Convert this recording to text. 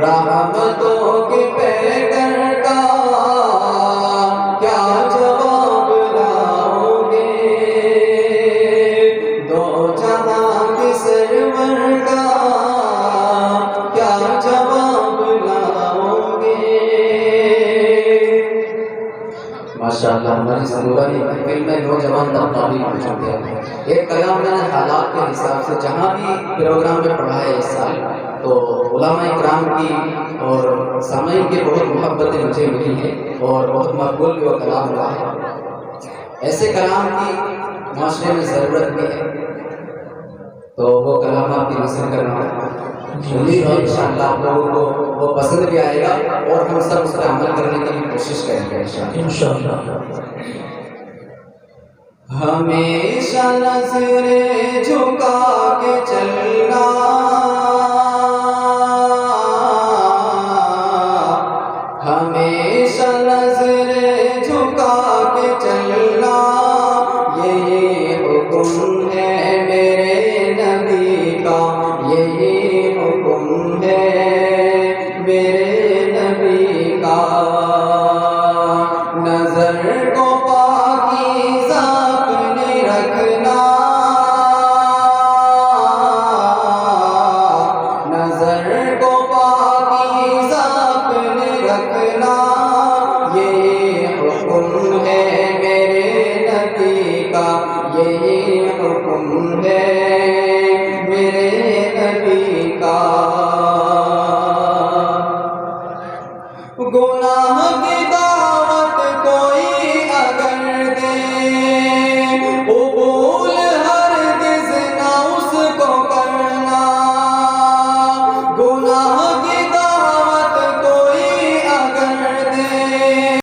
رحمتوں کے پیکر کا کیا جواب لاؤ گے، دو جہاں کے سرور کا کیا جواب لاؤ گے۔ ماشاءاللہ ہماری ضروری محفل میں نوجوان طبقہ بھی موجود ہے۔ ایک کلام میں نے حالات کے حساب سے جہاں بھی پروگرام میں پڑھا ہے اس سال، تو علماء اکرام کی اور سامعین کی بہت محبتیں مجھے ملی ہیں اور بہت مقبول بھی وہ کلام ہوا ہے۔ ایسے کلام کی معاشرے میں ضرورت بھی ہے، تو وہ کلام آپ کی نثر کرنا ہے۔ امید ہے انشاءاللہ آپ لوگوں کو وہ پسند بھی آئے گا اور ہم سب اس پر عمل کرنے کی بھی کوشش کریں گے انشاءاللہ۔ ہمیشہ نظریں جھکا کے چلنا، ہمیشہ نظریں جھکا کے چلنا، یہی حکم ہے میرے نبی کا، یہی حکم ہے میرے نبی کا۔ نظر کو پاکیزہ اپنی رکھنا، نظر کو پاکیزہ اپنی رکھنا، یہی حکم ہے میرے نبی کا، یہی حکم ہے میرے نبی کا۔ گناہ کی دعوت کوئی اگر دے،